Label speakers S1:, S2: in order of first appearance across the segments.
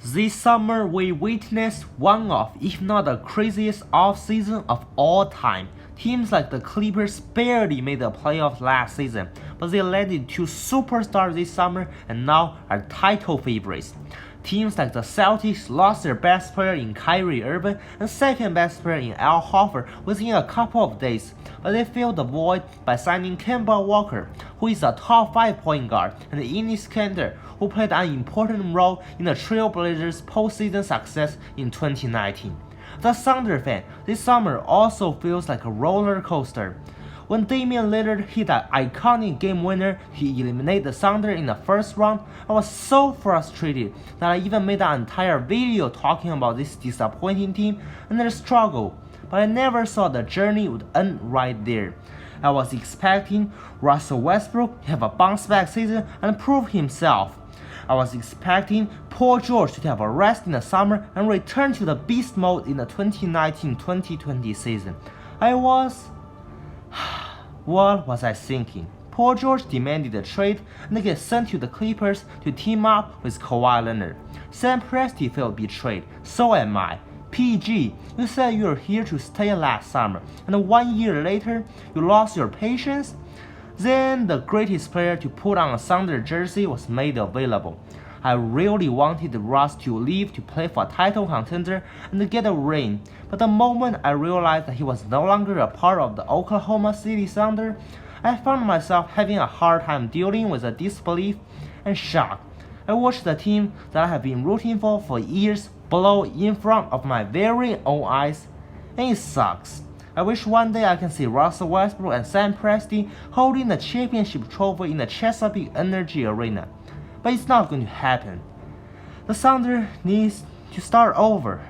S1: This summer, we witnessed one of, if not the craziest offseason of all time. Teams like the Clippers barely made the playoffs last season, but they landed two superstars this summer and now are title favorites. Teams like the Celtics lost their best player in Kyrie Irving and second best player in Al Horford within a couple of days, but they filled the void by signing Kemba Walker, who is a top 5 point guard, and Enes Kanter, who played an important role in the Trailblazers' postseason success in 2019. As a Thunder fan, this summer also feels like a roller coaster. When Damian Lillard hit an iconic game winner to eliminate the Thunder in the first round, I was so frustrated that I even made an entire video talking about this disappointing team and their struggle, but I never thought the journey would end right there. I was expecting Russell Westbrook to have a bounce-back season and prove himself. I was expecting Paul George to have a rest in the summer and return to the beast mode in the 2019-2020 season. What was I thinking? Paul George demanded a trade and get sent to the Clippers to team up with Kawhi Leonard. Sam Presti felt betrayed, so am I. PG, you said you were here to stay last summer, and 1 year later, you lost your patience? Then the greatest player to put on a Thunder jersey was made available. I really wanted Russ to leave to play for a title contender and get a ring, but the moment I realized that he was no longer a part of the Oklahoma City Thunder, I found myself having a hard time dealing with the disbelief and shock. I watched the team that I have been rooting for years blow in front of my very own eyes, and it sucks. I wish one day I can see Russell Westbrook and Sam Presti holding the championship trophy in the Chesapeake Energy Arena, but it's not going to happen. The Thunder needs to start over.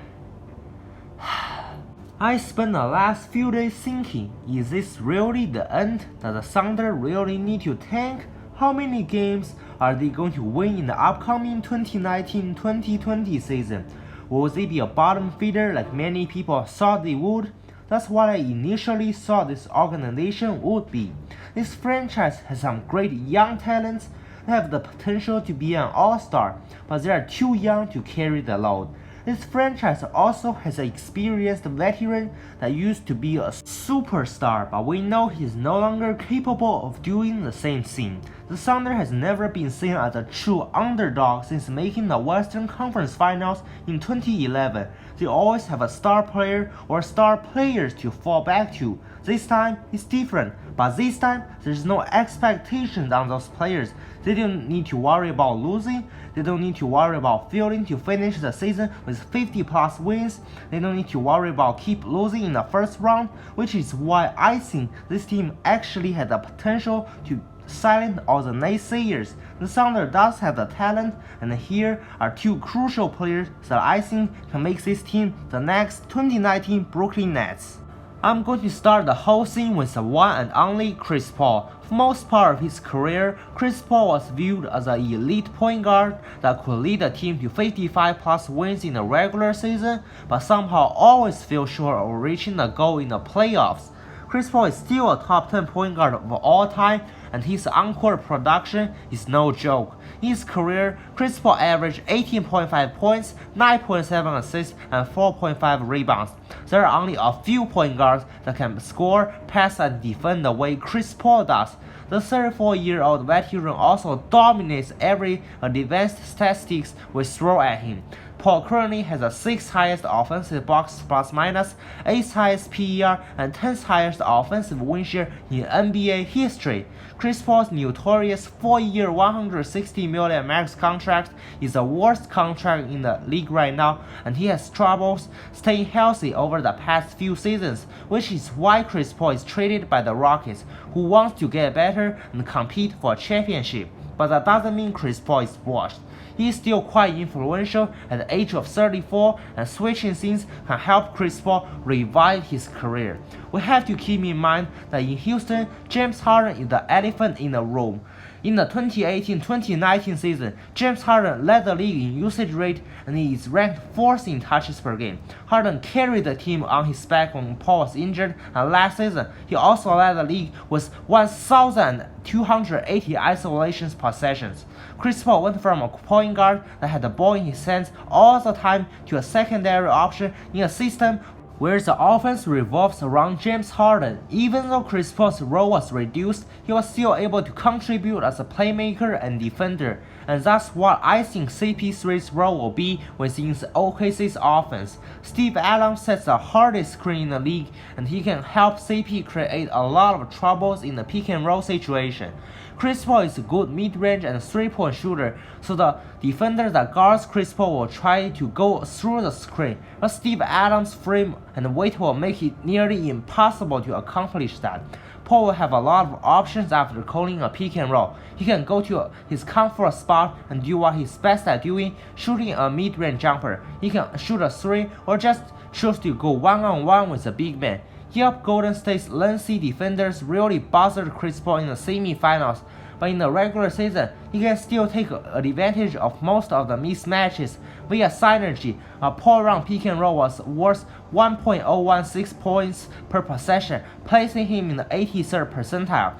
S1: I spent the last few days thinking, is this really the end? Does the Thunder really need to tank? How many games are they going to win in the upcoming 2019-2020 season? Will they be a bottom feeder like many people thought they would? That's what I initially thought this organization would be. This franchise has some great young talents that have the potential to be an all-star, but they are too young to carry the load. This franchise also has an experienced veteran that used to be a superstar, but we know he is no longer capable of doing the same thing. The Thunder has never been seen as a true underdog since making the Western Conference Finals in 2011. They always have a star player or star players to fall back to. This time, it's different, but this time, there's no expectations on those players. They don't need to worry about losing. They don't need to worry about failing to finish the season with 50 plus wins. They don't need to worry about keep losing in the first round, which is why I think this team actually had the potential to silence all the naysayers. The Thunder does have the talent, and here are two crucial players that I think can make this team the next 2019 Brooklyn Nets. I'm going to start the whole thing with the one and only Chris Paul. For most part of his career, Chris Paul was viewed as an elite point guard that could lead a team to 55 plus wins in the regular season, but somehow always fell short of reaching the goal in the playoffs. Chris Paul is still a top 10 point guard of all time, and his on-court production is no joke. In his career, Chris Paul averaged 18.5 points, 9.7 assists, and 4.5 rebounds. There are only a few point guards that can score, pass, and defend the way Chris Paul does. The 34-year-old veteran also dominates every advanced statistics we throw at him. Paul currently has the 6th highest offensive box plus minus, 8th highest PER, and 10th highest offensive win share in NBA history. Chris Paul's notorious 4-year $160 million max contract is the worst contract in the league right now, and he has troubles staying healthy over the past few seasons, which is why Chris Paul is traded by the Rockets, who wants to get better and compete for a championship. But that doesn't mean Chris Paul is washed. He is still quite influential at the age of 34, and switching things can help Chris Paul revive his career. We have to keep in mind that in Houston, James Harden is the elephant in the room. In the 2018-2019 season, James Harden led the league in usage rate and he is ranked 4th in touches per game. Harden carried the team on his back when Paul was injured, and last season he also led the league with 1,280 isolation possessions. Chris Paul went from a point guard that had the ball in his hands all the time to a secondary option in a system where the offense revolves around James Harden. Even though Chris Paul's role was reduced, he was still able to contribute as a playmaker and defender, and that's what I think CP3's role will be within the OKC's offense. Steve Adams sets the hardest screen in the league, and he can help CP create a lot of troubles in the pick and roll situation. Chris Paul is a good mid-range and three-point shooter, so the defender that guards Chris Paul will try to go through the screen, but Steve Adams' frame and weight will make it nearly impossible to accomplish that. Paul will have a lot of options after calling a pick and roll. He can go to his comfort spot and do what he's best at doing, shooting a mid-range jumper. He can shoot a three or just choose to go one-on-one with a big man. Yep, Golden State's lengthy defenders really bothered Chris Paul in the semi-finals, but in the regular season, he can still take advantage of most of the mismatches via synergy. A Paul-run pick and roll was worth 1.016 points per possession, placing him in the 83rd percentile.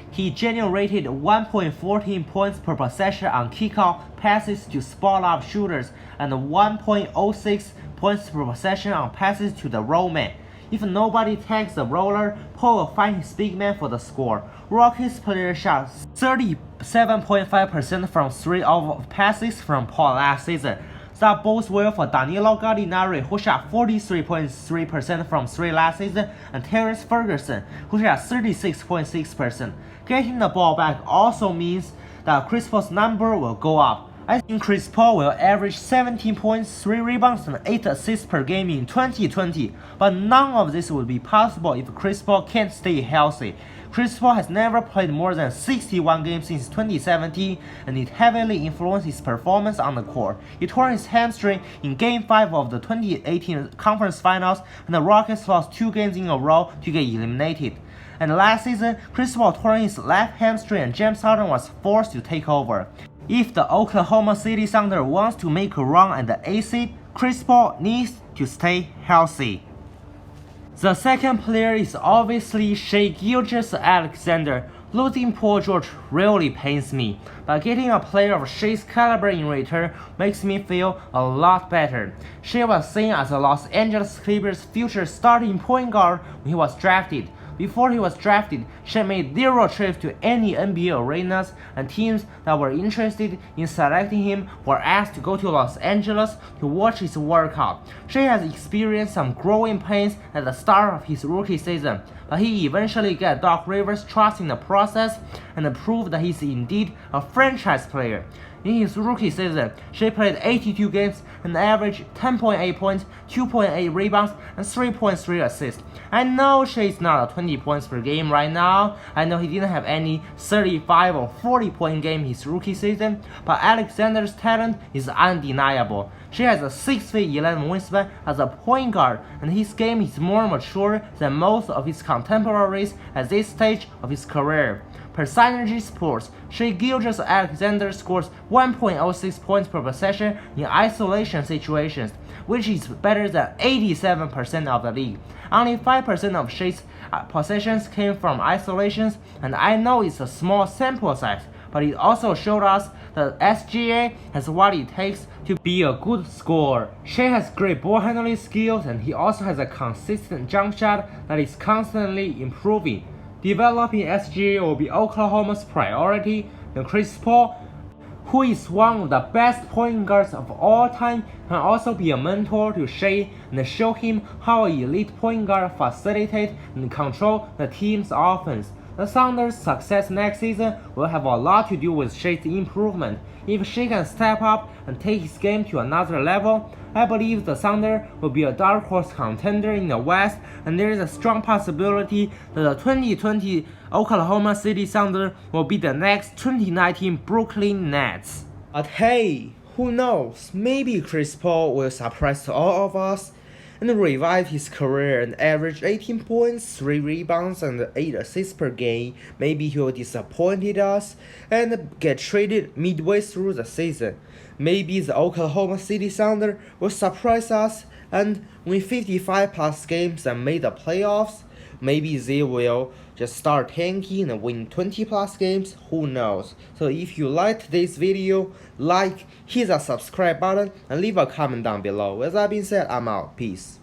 S1: He generated 1.14 points per possession on kickoff passes to spot-up shooters and 1.06 points per possession on passes to the roll man. If nobody tags the roller, Paul will find his big man for the score. Rockets players shot 37.5% from 3 of passes from Paul last season. That bodes well for Danilo Gallinari, who shot 43.3% from 3 last season, and Terrence Ferguson, who shot 36.6%. Getting the ball back also means that Chris Paul's number will go up. I think Chris Paul will average 17 points, 3 rebounds, and 8 assists per game in 2020, but none of this would be possible if Chris Paul can't stay healthy. Chris Paul has never played more than 61 games since 2017, and it heavily influenced his performance on the court. He tore his hamstring in Game 5 of the 2018 Conference Finals, and the Rockets lost 2 games in a row to get eliminated. And last season, Chris Paul tore his left hamstring and James Harden was forced to take over. If the Oklahoma City Thunder wants to make a run at the 8th seed, Chris Paul needs to stay healthy. The second player is obviously Shai Gilgeous-Alexander. Losing Paul George really pains me, but getting a player of Shai's caliber in return makes me feel a lot better. Shai was seen as a Los Angeles Clippers' future starting point guard when he was drafted. Before he was drafted, Shai made 0 trips to any NBA arenas, and teams that were interested in selecting him were asked to go to Los Angeles to watch his workout. Shai has experienced some growing pains at the start of his rookie season, but he eventually got Doc Rivers' trust in the process and proved that he's indeed a franchise player. In his rookie season, Shai played 82 games and averaged 10.8 points, 2.8 rebounds, and 3.3 assists. I know Shai is not a 20 points per game right now. I know he didn't have any 35 or 40 point game his rookie season, but Alexander's talent is undeniable. Shai has a 6'11" wingspan as a point guard, and his game is more mature than most of his contemporaries at this stage of his career. Per Synergy Sports, Shai Gilgeous-Alexander scores 1.06 points per possession in isolation situations, which is better than 87% of the league. Only 5% of Shai's possessions came from isolations, and I know it's a small sample size, but it also showed us that SGA has what it takes to be a good scorer. Shai has great ball handling skills, and he also has a consistent jump shot that is constantly improving. Developing SGA will be Oklahoma's priority, and Chris Paul, who is one of the best point guards of all time, can also be a mentor to Shai and show him how an elite point guard facilitate and control the team's offense. The Thunder's success next season will have a lot to do with Shai's improvement. If Shai can step up and take his game to another level, I believe the Thunder will be a dark horse contender in the West, and there is a strong possibility that the 2020 Oklahoma City Thunder will be the next 2019 Brooklyn Nets. But hey, who knows, maybe Chris Paul will surprise all of us, and revive his career and average 18 points, 3 rebounds, and 8 assists per game. Maybe he will disappoint us and get traded midway through the season. Maybe the Oklahoma City Thunder will surprise us and win 55 plus games and make the playoffs. Maybe they will just start tanking and win 20 plus games, who knows. So if you liked this video, hit the subscribe button and leave a comment down below. With that being said, I'm out. Peace.